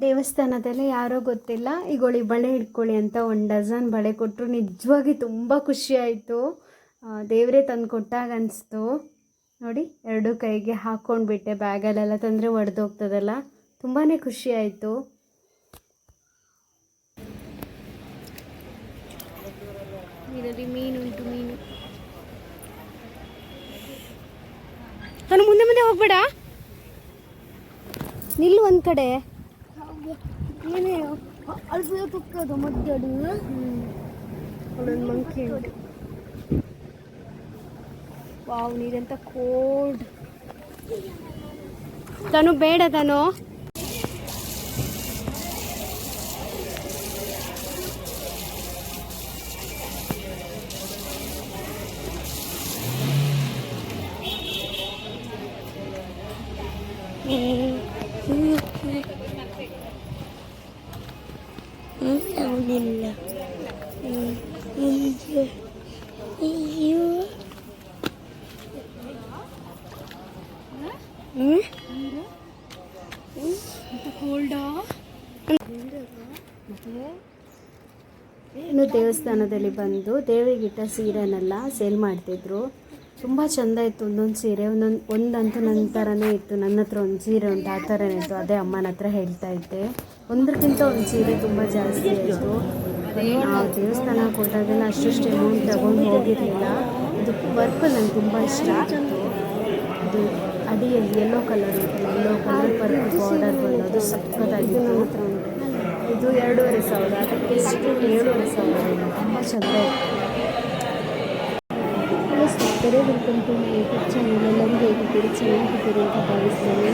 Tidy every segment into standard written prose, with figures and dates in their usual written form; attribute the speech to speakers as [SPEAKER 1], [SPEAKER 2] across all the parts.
[SPEAKER 1] ದೇವಸ್ಥಾನದಲ್ಲಿ ಯಾರೋ ಗೊತ್ತಿಲ್ಲ ಈಗೋಳಿ ಬಳೆ ಇಟ್ಕೊಳ್ಳಿ ಅಂತ 1 ಡಜನ್ ಬಳೆ ಕೊಟ್ಟರು. ನಿಜವಾಗಿ ತುಂಬ ಖುಷಿ ಆಯಿತು. ದೇವರೇ ತಂದು ಕೊಟ್ಟಾಗ ಅನಿಸ್ತು. ನೋಡಿ, 2 ಕೈಗೆ ಹಾಕ್ಕೊಂಡ್ಬಿಟ್ಟೆ. ಬ್ಯಾಗಲ್ಲೆಲ್ಲ ತಂದರೆ ಒಡೆದೋಗ್ತದಲ್ಲ. ತುಂಬಾ ಖುಷಿ ಆಯಿತು. ಇದರಲ್ಲಿ ಮೀನು ಉಂಟು. ಮೀನು ತಾನು ಮುಂದೆ ಮುಂದೆ ಹೋಗ್ಬೇಡ, ನಿಲ್ಲು ಒಂದು ಕಡೆ. ಏನೇ ಅಲ್ಲಿ ತುಕ್ಕದು ಮದ್ದಡು. ಅಲ್ಲೊಂದು ಮಂಕಿ ಉಂಟು. ವಾವ್, ನೀರೆಂತ ಕೋಲ್ಡ್. ತಾನು ಬೇಡ ತಾನು. ಇಲ್ಲ ಇನ್ನು ದೇವಸ್ಥಾನದಲ್ಲಿ ಬಂದು ದೇವರಿಗಿಟ್ಟ ಸೀರೆನೆಲ್ಲ ಸೇಲ್ ಮಾಡ್ತಿದ್ರು. ತುಂಬ ಚೆಂದ ಇತ್ತು. ಒಂದೊಂದು ಸೀರೆ ಒಂದಂತೂ ನನ್ನ ಥರನೇ ಇತ್ತು. ನನ್ನ ಹತ್ರ ಒಂದು ಸೀರೆ ಉಂಟು, ಆ ಥರನೇ ಇತ್ತು. ಅದೇ ಅಮ್ಮನ ಹತ್ರ ಹೇಳ್ತಾ ಇದ್ದೆ. ಒಂದಕ್ಕಿಂತ ಒಂದು ಸೀರೆ ತುಂಬ ಜಾಸ್ತಿ ಆಯಿತು. ಆ ದೇವಸ್ಥಾನ ಕೊಟ್ಟಾಗೆಲ್ಲ ಅಷ್ಟು ಅಮೌಂಟ್ ತಗೊಂಡು ಹೋಗಿರಲಿಲ್ಲ. ಇದು ವರ್ಕ್ ನನಗೆ ತುಂಬ ಇಷ್ಟ ಆಗಿತ್ತು. ಇದು ಅಡಿಯಲ್ಲಿ ಯೆಲ್ಲೋ ಕಲರ್ ಇತ್ತು. ಯೆಲ್ಲೋ ಕಲರ್ ವರ್ಕ್ ಬಾರ್ಡರ್ ಬಂದೋದು ಸಕ್ಕತ್ತಾಗಿತ್ತು. ಇದು 2500, ಅದಕ್ಕೆ ಎಷ್ಟು 7500. ತುಂಬ ಚೆಂದ ಇತ್ತು. ಸ್ನೇಹಿತರೆ, welcome to my YouTube channel. ಎಲ್ಲರೂ ಹೇಗಿದ್ದೀರಿ? ಚೆನ್ನಾಗಿದ್ದೀರಿ ಅಂತ ಭಾವಿಸ್ತೇನೆ.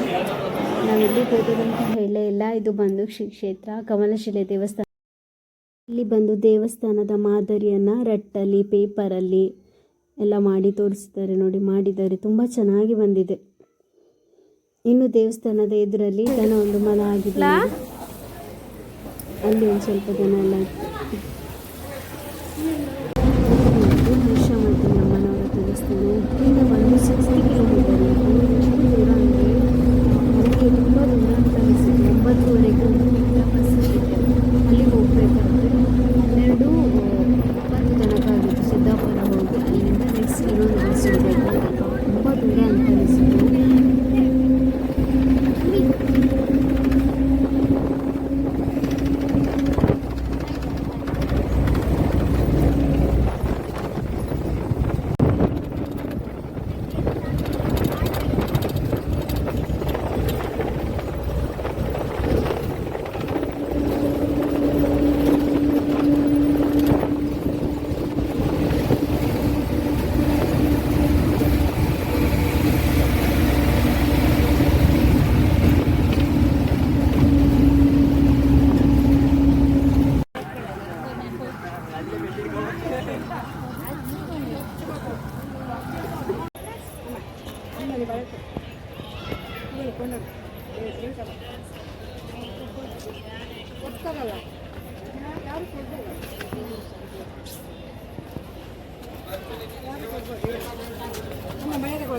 [SPEAKER 1] ನಾವಿಲ್ಲಿ ಹೋಗೋದಂತ ಹೇಳೇ ಇಲ್ಲ. ಇದು ಬಂದು ಶ್ರೀ ಕ್ಷೇತ್ರ ಕಮಲಶಿಲೆ ದೇವಸ್ಥಾನ. ಇಲ್ಲಿ ಬಂದು ದೇವಸ್ಥಾನದ ಮಾದರಿಯನ್ನು ರಟ್ಟಲ್ಲಿ, ಪೇಪರಲ್ಲಿ ಎಲ್ಲ ಮಾಡಿ ತೋರಿಸ್ತಾರೆ. ನೋಡಿ, ಮಾಡಿದ್ದಾರೆ. ತುಂಬ ಚೆನ್ನಾಗಿ ಬಂದಿದೆ. ಇನ್ನು ದೇವಸ್ಥಾನದ ಎದುರಲ್ಲಿ ದನ ಒಂದು ಮಲ ಆಗಿದೆ. ಅಲ್ಲಿ ಒಂದು ಸ್ವಲ್ಪ ಜನ ಎಲ್ಲ ನಮ್ಮನವರ ದೇವಸ್ಥಾನ. ಇಲ್ಲಿಂದ ಒಂದು 60 ಕಿಲೋಮೀಟರ್. ಎಷ್ಟು ದೂರ ಅಂದರೆ ನನಗೆ ತುಂಬ ದೂರ ಅಂತ ಅನಿಸಿದೆ. 9:30ಗೆ ಬಸ್ ಇದೆ. ಅಲ್ಲಿ ಹೋಗಬೇಕಾದ್ರೆ 12:20 ತನಕ ಸಿದ್ದಾಪುರ ಹೋಗಿ ಅಲ್ಲಿಂದ ನೆಕ್ಸ್ಟ್ ಇನ್ನೊಂದು ಬಸ್ ಹೋಗಬೇಕು. ತುಂಬ ದೂರ ಅಂತ ಅನಿಸಿತು.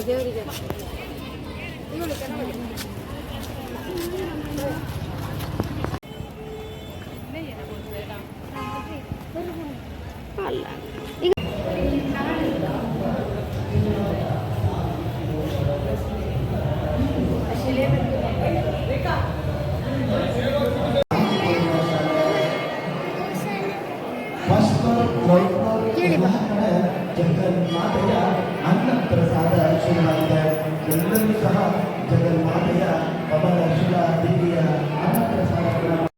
[SPEAKER 1] ದೇವರಿಗೆ ಅಲ್ಲ ಈಗ
[SPEAKER 2] ಜಗನ್ಮಾತೆಯ ಅನ್ನ ಪ್ರಸಾದ ಶುರುವಾಗಿದೆ. ಎಲ್ಲರೂ ಸಹ ಜಗನ್ಮಾತೆಯ ಕಮಲ ಶಿಲಾ ದೇವಿಯ ಅನ್ನ ಪ್ರಸಾದಗಳನ್ನು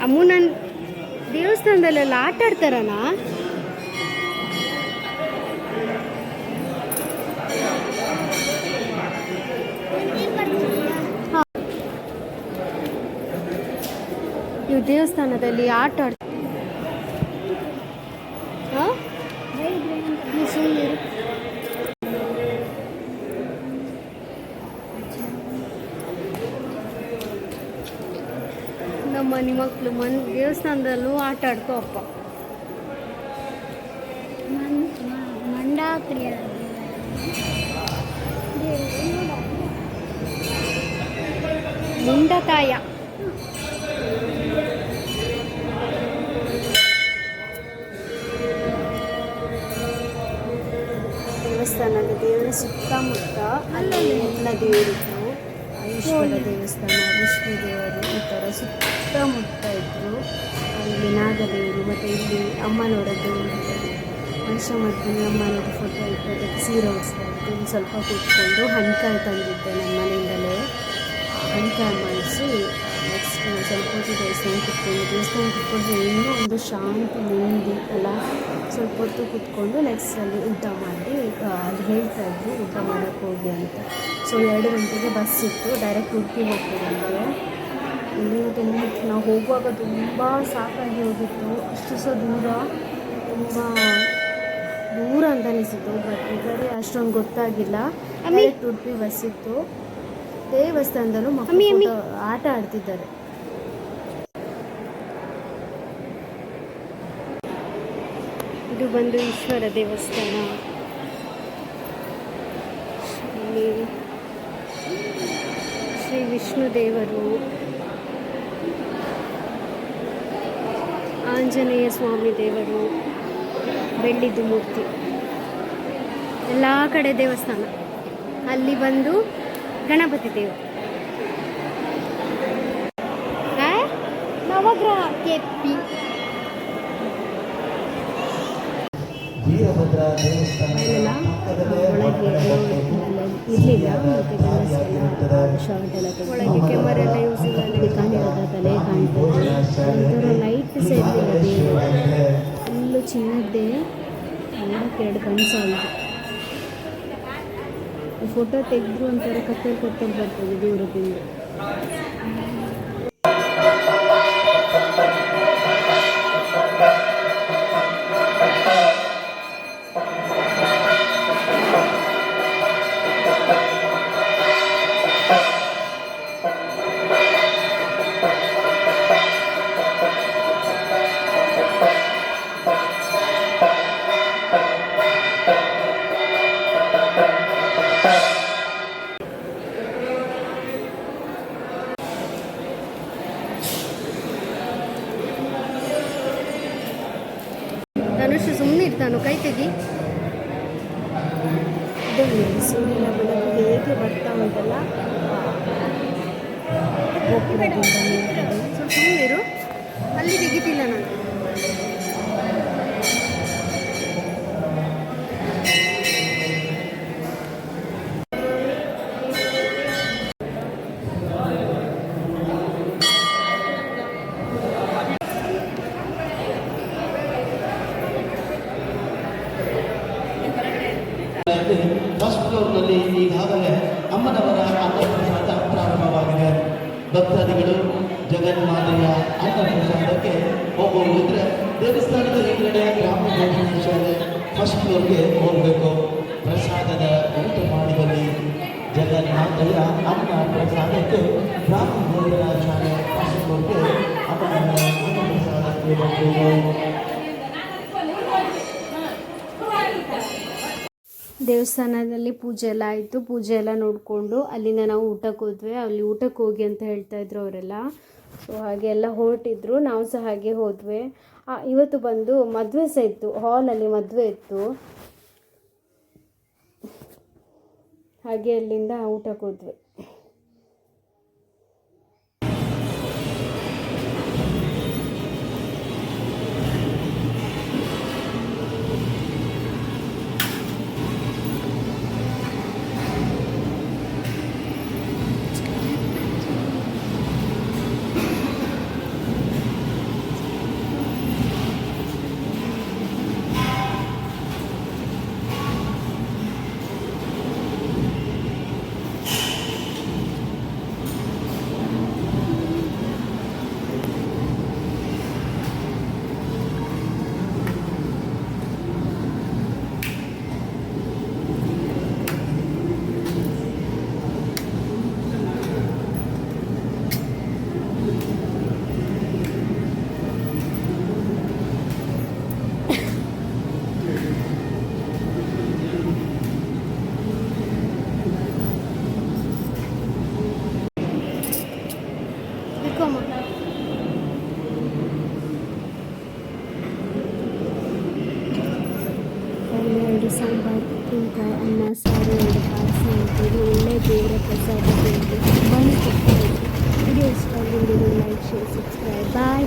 [SPEAKER 1] ಅಮ್ಮನ ದೇವಸ್ಥಾನದಲ್ಲೆಲ್ಲ ಆಟ ಆಡ್ತಾರಲ್ಲ. ನೀವು ದೇವಸ್ಥಾನದಲ್ಲಿ ಆಟ ಮನೆ ಮಕ್ಕಳು ದೇವಸ್ಥಾನದಲ್ಲೂ ಆಟ ಆಡ್ಕೋ ಅಪ್ಪ.
[SPEAKER 3] ಮಂಡಾಕ್ರಿಯ
[SPEAKER 1] ಮುಂಡತಾಯ ದೇವಸ್ಥಾನದ ದೇವರ ಸುತ್ತಮುತ್ತ ಅಲ್ಲಲ್ಲಿ ಎಲ್ಲ ದೇವರಿದ್ರು. ಈಶ್ವರ ದೇವಸ್ಥಾನ, ವಿಷ್ಣು ದೇವರು ಈ ಥರ ಸುತ್ತಮುತ್ತ ಇದ್ದರು. ಇಲ್ಲಿ ನಾಗದೇವರು ಮತ್ತು ಇಲ್ಲಿ ಅಮ್ಮನವರದ್ದು ಮನುಷ್ಯಮರ್ದಿನಿ ಅಮ್ಮನವ್ರ ಫೋಟೋ ಇಟ್ಟು ಅದಕ್ಕೆ ಸೀರೆ ಉಡಿಸ್ತಾ ಇತ್ತು. ಇಲ್ಲಿ ಸ್ವಲ್ಪ ಕೂತ್ಕೊಂಡು ಹಣ್ಕಾಯಿ ತಂದಿದ್ದೆ ನಮ್ಮ ಮನೆಯಿಂದಲೇ. ಹಣ್ಕಾಯಿ ಮಾಡಿಸಿ ನೆಕ್ಸ್ಟ್ ಸ್ವಲ್ಪ ಹೊತ್ತು ದೇವಸ್ಥಾನ ಕೂತ್ಕೊಂಡ್ರೆ ಇನ್ನೂ ಒಂದು ಶಾಂತಿ ನೆಮ್ಮದಿ ಅಲ್ಲ. ಸ್ವಲ್ಪ ಹೊತ್ತು ಕೂತ್ಕೊಂಡು ನೆಕ್ಸ್ಟ್ ಅಲ್ಲಿ ಊಟ ಮಾಡಿ ಅಲ್ಲಿ ಹೇಳ್ತಾಯಿದ್ರು ಊಟ ಮಾಡೋಕ್ಕೆ ಹೋಗಿ ಅಂತ. ಸೊ 2 ಗಂಟೆಗೆ ಬಸ್ ಇತ್ತು, ಡೈರೆಕ್ಟ್ ಉಡುಪಿ ಹೋಗ್ತಿದ್ದಂತೆ. ಇಲ್ಲಿಂದ ನಾವು ಹೋಗುವಾಗ ತುಂಬ ಸಾಕಾಗಿ ಹೋಗಿತ್ತು. ಅಷ್ಟು ಸಹ ತುಂಬ ದೂರ ಅಂತ ಅನಿಸಿತ್ತು. ಬಟ್ ಇದರಲ್ಲಿ ಅಷ್ಟೊಂದು ಗೊತ್ತಾಗಿಲ್ಲ. ಡೈರೆಕ್ಟ್ ಉಡುಪಿ ಬಸ್ ಇತ್ತು. ದೇವಸ್ಥಾನದಲ್ಲೂ ಮಕ್ಕಳು ಆಟ ಆಡ್ತಿದ್ದಾರೆ. ಇದು ಬಂದು ಈಶ್ವರ ದೇವಸ್ಥಾನ. ಇಲ್ಲಿ ಶ್ರೀ ವಿಷ್ಣು ದೇವರು, ಆಂಜನೇಯ ಸ್ವಾಮಿ ದೇವರು, ಬೆಳ್ಳಿದು ಮೂರ್ತಿ, ಎಲ್ಲ ಕಡೆ ದೇವಸ್ಥಾನ. ಅಲ್ಲಿ ಬಂದು ಗಣಪತಿ ದೇವರು, ನವಗ್ರಹ ಕೆಪ್ಪಿ,
[SPEAKER 2] ವೀರಭದ್ರ ದೇವಸ್ಥಾನ
[SPEAKER 1] ಒಳಗೆ ಕ್ಯಾಮರಾ ಎಲ್ಲ ಯೂಸ್ ಕಾಣಿರೋದ ತಲೆ ಕಾಣ್ತದೆ. ಲೈಟ್ ಸೇರಿಲ್ಲ, ಫುಲ್ಲು ಚಿನ್ನದ್ದೇ. ನೋಡೋಕ್ಕೆ 2 ಕಣ್ಣು ಸಾಲದು. ಫೋಟೋ ತೆಗೆದ್ರು ಒಂಥರ ಕತ್ತಲು ಬರ್ತದೆ ದೂರದಿಂದ. ಧನುಷ್ ಸುಮ್ಮನೆ ಇರ್ತಾನು, ಕೈ ತೆಗಿ. ಸೂರ್ಯನ ಬೆಳಕು ಹೇಗೆ ಬರ್ತಾ ಉಂಟಲ್ಲ ಗೋಪುರದಿಂದ ಮೇಲ್ಗಡೆ. ಸುಮ್ಮನಿರು, ಅಲ್ಲಿ ತೆಗಿತಿಲ್ಲ ನಾನು.
[SPEAKER 2] ಫಸ್ಟ್ ಫ್ಲೋರ್ನಲ್ಲಿ ಈಗಾಗಲೇ ಅಮ್ಮನವರ ಅನ್ನಪ್ರಸಾದ ಪ್ರಾರಂಭವಾಗಿದೆ. ಭಕ್ತಾದಿಗಳು ಜಗನ್ಮಾತೆಯ ಅನ್ನಪ್ರಸಾದಕ್ಕೆ ಹೋಗುವುದಿದ್ರೆ ದೇವಸ್ಥಾನದ ಹಿಂದ್ಗಡೆ ಗ್ರಾಮ ಭೋಜನ ಶಾಲೆ ಫಸ್ಟ್ ಫ್ಲೋರ್ಗೆ ಹೋಗಬೇಕು. ಪ್ರಸಾದದ ಊಟ ಮಾಡಿದಲ್ಲಿ ಜಗನ್ಮಾತೆಯ ಅನ್ನ ಪ್ರಸಾದಕ್ಕೆ ಗ್ರಾಮ ಭೋಜನ ಶಾಲೆ ಫಸ್ಟ್ ಫ್ಲೋರ್ಗೆ ಅಮ್ಮನವರ ಅನ್ನಪ್ರಸಾದಕ್ಕೆ ಹೋಗಬೇಕು.
[SPEAKER 1] ದೇವಸ್ಥಾನದಲ್ಲಿ ಪೂಜೆ ಎಲ್ಲ ಆಯಿತು. ಪೂಜೆ ಎಲ್ಲ ನೋಡಿಕೊಂಡು ಅಲ್ಲಿಂದ ನಾವು ಊಟಕ್ಕೆ ಹೋದ್ವಿ. ಅಲ್ಲಿ ಊಟಕ್ಕೆ ಹೋಗಿ ಅಂತ ಹೇಳ್ತಾಯಿದ್ರು ಅವರೆಲ್ಲ. ಸೊ ಹಾಗೆ ಎಲ್ಲ ಹೊರಟಿದ್ರು, ನಾವು ಸಹ ಹಾಗೆ ಹೋದ್ವಿ. ಇವತ್ತು ಬಂದು ಮದುವೆ ಸಹ ಇತ್ತು, ಹಾಲಲ್ಲಿ ಮದುವೆ ಇತ್ತು. ಹಾಗೆ ಅಲ್ಲಿಂದ ಊಟಕ್ಕೆ ಹೋದ್ವಿ. ಹಿಡ್ಕೊಮ್ಮ. ಎರಡು ಸಾಂಬಾರು, ಉಪ್ಪಿನಕಾಯಿ, ಅನ್ನ, ಸಾರು, 2 ಪಾಯಸ ಅಂತೀವಿ. ಒಳ್ಳೆ ದೇವರ ಪ್ರಸಾದ ತಿಂದು ತುಂಬಾ ವಿಡಿಯೋ ಇಷ್ಟ ಆಗಿ ಲೈಕ್, ಶೇರ್, ಸಬ್ಸ್ಕ್ರೈಬ್. ಬಾಯ್.